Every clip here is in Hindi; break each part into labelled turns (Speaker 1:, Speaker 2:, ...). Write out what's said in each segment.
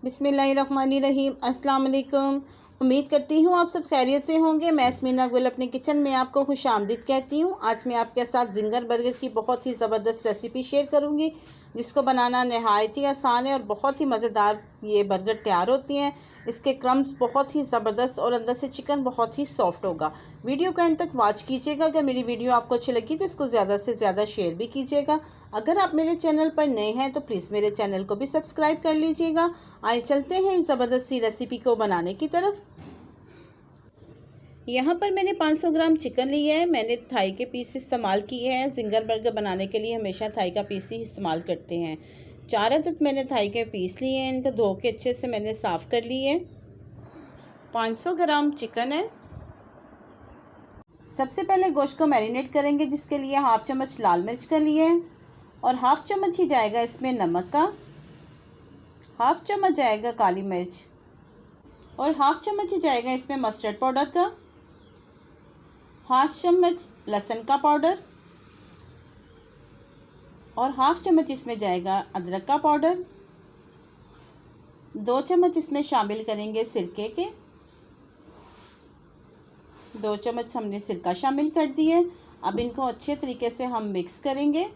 Speaker 1: बिस्मिल्लाहिर्रहमानिर्रहीम। अस्सलाम वालेकुम। उम्मीद करती हूँ आप सब खैरियत से होंगे। मैं स्मीना गुल अपने किचन में आपको खुशामदीद कहती हूँ। आज मैं आपके साथ जिंगर बर्गर की बहुत ही ज़बरदस्त रेसिपी शेयर करूँगी, जिसको बनाना नहायत ही आसान है और बहुत ही मज़ेदार ये बर्गर तैयार होती हैं। इसके क्रम्स बहुत ही ज़बरदस्त और अंदर से चिकन बहुत ही सॉफ्ट होगा। वीडियो को एंड तक वॉच कीजिएगा। अगर मेरी वीडियो आपको अच्छी लगी तो इसको ज़्यादा से ज़्यादा शेयर भी कीजिएगा। अगर आप मेरे चैनल पर नए हैं तो प्लीज़ मेरे चैनल को भी सब्सक्राइब कर लीजिएगा। आइए चलते हैं इस ज़बरदस्त सी रेसिपी को बनाने की तरफ। यहाँ पर मैंने 500 ग्राम चिकन लिया है। मैंने थाई के पीस इस्तेमाल किए हैं। जिंगर बर्गर बनाने के लिए हमेशा थाई का पीस ही इस्तेमाल करते हैं। 4 अदद मैंने थाई के पीस लिए हैं। इनको धो के अच्छे से मैंने साफ़ कर लिए हैं। 500 ग्राम चिकन है। सबसे पहले गोश्त को मैरिनेट करेंगे, जिसके लिए हाफ़ चम्मच लाल मिर्च का लिए हैं और हाफ़ चम्मच ही जाएगा इसमें नमक का, हाफ़ चम्मच जाएगा काली मिर्च और हाफ़ चम्मच ही जाएगा इसमें मस्टर्ड पाउडर का, हाफ़ चम्मच लहसुन का पाउडर और हाफ़ चम्मच इसमें जाएगा अदरक का पाउडर। 2 चम्मच इसमें शामिल करेंगे सिरके के। 2 चम्मच हमने सिरका शामिल कर दिए। अब इनको अच्छे तरीके से हम मिक्स करेंगे।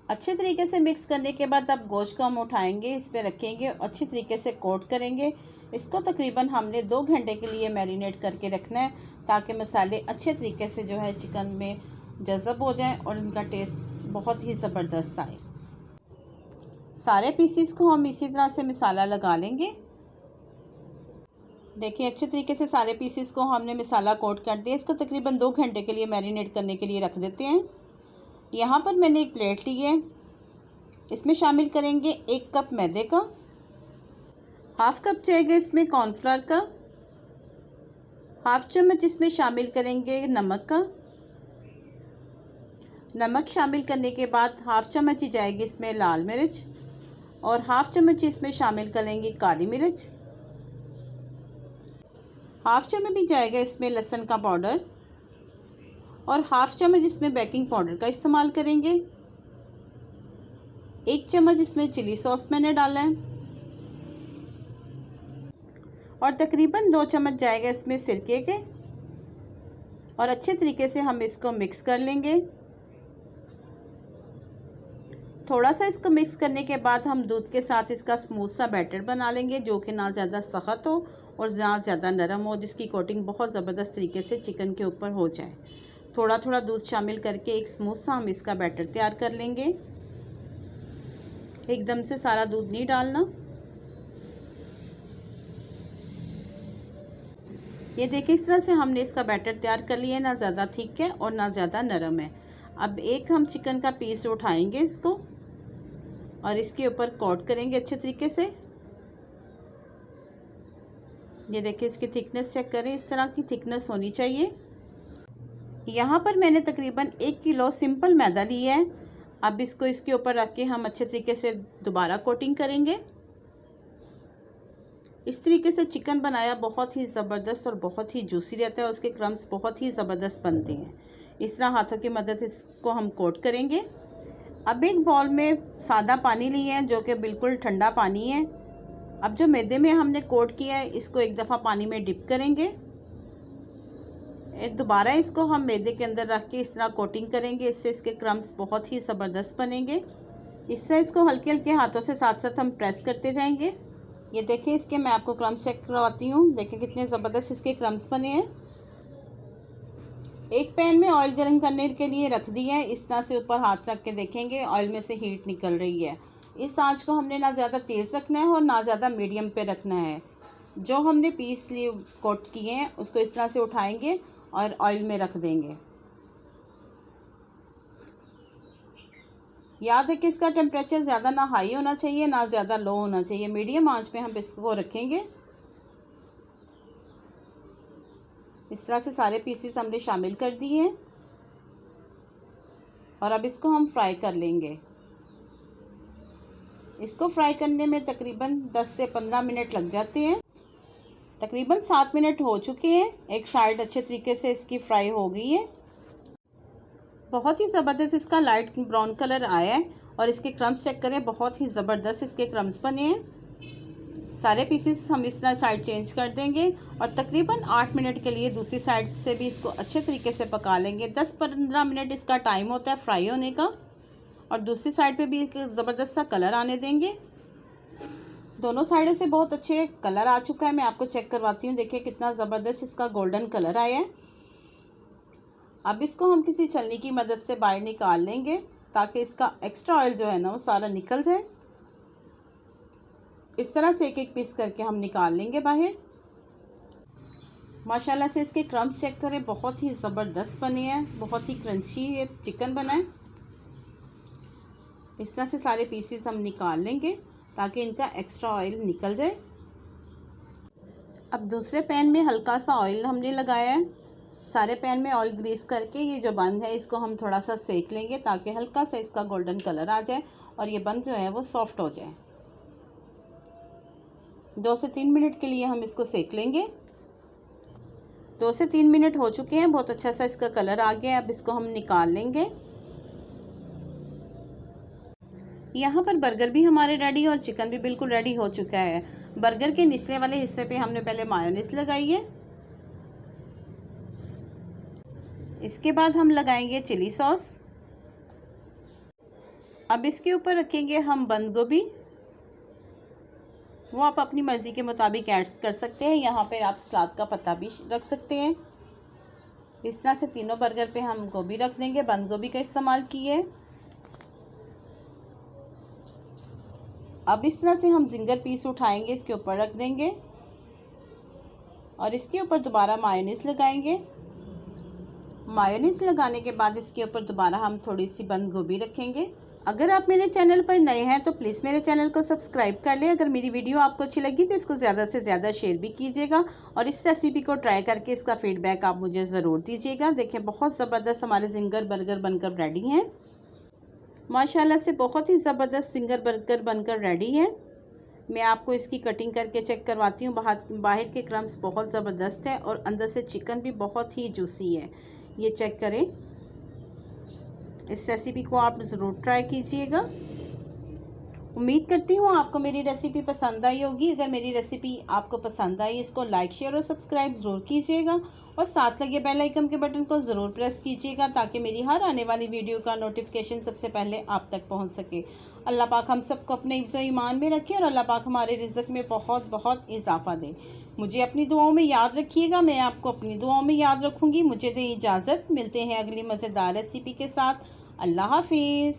Speaker 1: अच्छे तरीके से मिक्स करने के बाद अब गोश्त को हम उठाएंगे, इस पे रखेंगे, अच्छी तरीके से कोट करेंगे। इसको तकरीबन हमने 2 घंटे के लिए मैरिनेट करके रखना है, ताकि मसाले अच्छे तरीके से जो है चिकन में जज़ब हो जाएं और इनका टेस्ट बहुत ही ज़बरदस्त आए। सारे पीसीस को हम इसी तरह से मसाला लगा लेंगे। देखिए अच्छे तरीके से सारे पीसीस को हमने मसाला कोट कर दिया। इसको तकरीबन 2 घंटे के लिए मैरिनेट करने के लिए रख देते हैं। यहाँ पर मैंने एक प्लेट ली है। इसमें शामिल करेंगे 1 कप मैदे का, हाफ़ कप जाएगा इसमें कॉर्नफ्लोर का, हाफ़ चम्मच इसमें शामिल करेंगे नमक का। नमक शामिल करने के बाद हाफ़ चम्मच ही जाएगी इसमें लाल मिर्च और हाफ़ चम्मच इसमें शामिल करेंगे काली मिर्च। हाफ़ चम्मच भी जाएगा इसमें लहसुन का पाउडर और हाफ़ चम्मच इसमें बेकिंग पाउडर का इस्तेमाल करेंगे। 1 चम्मच इसमें चिली सॉस मैंने डाला है और तकरीबन 2 चम्मच जाएगा इसमें सिरके के और अच्छे तरीके से हम इसको मिक्स कर लेंगे। थोड़ा सा इसको मिक्स करने के बाद हम दूध के साथ इसका स्मूथ सा बैटर बना लेंगे, जो कि ना ज़्यादा सख्त हो और ना ज़्यादा नरम हो, जिसकी कोटिंग बहुत ज़बरदस्त तरीके से चिकन के ऊपर हो जाए। थोड़ा थोड़ा दूध शामिल करके एक स्मूथ सा हम इसका बैटर तैयार कर लेंगे। एकदम से सारा दूध नहीं डालना। ये देखिए इस तरह से हमने इसका बैटर तैयार कर लिया है। ना ज़्यादा थिक है और ना ज़्यादा नरम है। अब एक हम चिकन का पीस उठाएंगे इसको और इसके ऊपर कोट करेंगे अच्छे तरीके से। ये देखिए इसकी थिकनेस चेक करें, इस तरह की थिकनेस होनी चाहिए। यहाँ पर मैंने तकरीबन 1 किलो सिंपल मैदा लिया है। अब इसको इसके ऊपर रख के हम अच्छे तरीके से दोबारा कोटिंग करेंगे। इस तरीके से चिकन बनाया बहुत ही ज़बरदस्त और बहुत ही जूसी रहता है। उसके क्रम्स बहुत ही ज़बरदस्त बनते हैं। इस तरह हाथों की मदद से इसको हम कोट करेंगे। अब एक बाउल में सादा पानी लिया है, जो कि बिल्कुल ठंडा पानी है। अब जो मैदे में हमने कोट किया है, इसको एक दफ़ा पानी में डिप करेंगे। दोबारा इसको हम मैदे के अंदर रख के इस तरह कोटिंग करेंगे। इससे इसके क्रम्स बहुत ही ज़बरदस्त बनेंगे। इस तरह इसको हल्के हल्के हाथों से साथ साथ हम प्रेस करते जाएंगे। ये देखिए इसके मैं आपको क्रम्स चेक करवाती हूँ। देखिए कितने ज़बरदस्त इसके क्रम्स बने हैं। एक पैन में ऑयल गर्म करने के लिए रख दिया है। इस तरह से ऊपर हाथ रख के देखेंगे ऑयल में से हीट निकल रही है। इस आंच को हमने ना ज़्यादा तेज़ रखना है और ना ज़्यादा मीडियम पे रखना है। जो हमने पीस लिए कोट किए हैं उसको इस तरह से उठाएंगे और ऑयल में रख देंगे। याद है कि इसका टेम्परेचर ज़्यादा ना हाई होना चाहिए ना ज़्यादा लो होना चाहिए। मीडियम आंच पे हम इसको रखेंगे। इस तरह से सारे पीसेस हमने शामिल कर दिए हैं और अब इसको हम फ्राई कर लेंगे। इसको फ्राई करने में तकरीबन 10 से 15 मिनट लग जाते हैं। तकरीबन 7 मिनट हो चुके हैं। एक साइड अच्छे तरीके से इसकी फ्राई हो गई है। बहुत ही ज़बरदस्त इसका लाइट ब्राउन कलर आया है और इसके क्रम्स चेक करें, बहुत ही ज़बरदस्त इसके क्रम्स बने हैं। सारे पीसेस हम इस तरह साइड चेंज कर देंगे और तकरीबन 8 मिनट के लिए दूसरी साइड से भी इसको अच्छे तरीके से पका लेंगे। 10-15 मिनट इसका टाइम होता है फ्राई होने का और दूसरी साइड पे भी एक ज़बरदस्त सा कलर आने देंगे। दोनों साइडों से बहुत अच्छे कलर आ चुका है। मैं आपको चेक करवाती हूँ, देखिए कितना ज़बरदस्त इसका गोल्डन कलर आया है। अब इसको हम किसी छलनी की मदद से बाहर निकाल लेंगे ताकि इसका एक्स्ट्रा ऑयल जो है ना वो सारा निकल जाए। इस तरह से एक एक पीस करके हम निकाल लेंगे बाहर। माशाल्लाह से इसके क्रम्स चेक करें, बहुत ही ज़बरदस्त बने हैं, बहुत ही क्रंची ये चिकन बना है। इस तरह से सारे पीसेस हम निकाल लेंगे ताकि इनका एक्स्ट्रा ऑयल निकल जाए। अब दूसरे पैन में हल्का सा ऑयल हमने लगाया है। सारे पैन में ऑयल ग्रीस करके ये जो बंद है इसको हम थोड़ा सा सेक लेंगे ताकि हल्का सा इसका गोल्डन कलर आ जाए और ये बंद जो है वो सॉफ्ट हो जाए। 2 से 3 मिनट के लिए हम इसको सेक लेंगे। 2 से 3 मिनट हो चुके हैं, बहुत अच्छा सा इसका कलर आ गया है। अब इसको हम निकाल लेंगे। यहाँ पर बर्गर भी हमारे रेडी और चिकन भी बिल्कुल रेडी हो चुका है। बर्गर के निचले वाले हिस्से पे हमने पहले मायोनीज लगाई है, इसके बाद हम लगाएंगे चिली सॉस। अब इसके ऊपर रखेंगे हम बंद गोभी, वो आप अपनी मर्ज़ी के मुताबिक ऐड कर सकते हैं। यहाँ पे आप सलाद का पत्ता भी रख सकते हैं। इस तरह से तीनों बर्गर पे हम गोभी रख देंगे, बंद गोभी का इस्तेमाल किए। अब इस तरह से हम जिंगर पीस उठाएंगे, इसके ऊपर रख देंगे और इसके ऊपर दोबारा मायोनीज़ लगाएंगे। मायोनीज़ लगाने के बाद इसके ऊपर दोबारा हम थोड़ी सी बंद गोभी रखेंगे। अगर आप मेरे चैनल पर नए हैं तो प्लीज़ मेरे चैनल को सब्सक्राइब कर लें। अगर मेरी वीडियो आपको अच्छी लगी तो इसको ज़्यादा से ज़्यादा शेयर भी कीजिएगा और इस रेसिपी को ट्राई करके इसका फ़ीडबैक आप मुझे ज़रूर दीजिएगा। देखें बहुत ज़बरदस्त हमारे जिंगर बर्गर बनकर रेडी हैं। माशाल्लाह से बहुत ही ज़बरदस्त जिंगर बर्गर बनकर रेडी है। मैं आपको इसकी कटिंग करके चेक करवाती हूँ। बाहर के क्रम्स बहुत ज़बरदस्त है और अंदर से चिकन भी बहुत ही जूसी है। ये चेक करें। इस रेसिपी को आप ज़रूर ट्राई कीजिएगा। उम्मीद करती हूँ आपको मेरी रेसिपी पसंद आई होगी। अगर मेरी रेसिपी आपको पसंद आई इसको लाइक शेयर और सब्सक्राइब ज़रूर कीजिएगा और साथ लगे बेल आइकन के बटन को ज़रूर प्रेस कीजिएगा ताकि मेरी हर आने वाली वीडियो का नोटिफिकेशन सबसे पहले आप तक पहुँच सके। अल्लाह पाक हम सबको अपने हिफ्ज़ ईमान में रखे और अल्लाह पाक हमारे रिज़्क़ में बहुत बहुत इजाफ़ा दे। मुझे अपनी दुआओं में याद रखिएगा, मैं आपको अपनी दुआओं में याद रखूँगी। मुझे दें इजाज़त, मिलते हैं अगली मज़ेदार रेसिपी के साथ। अल्लाह हाफिज़।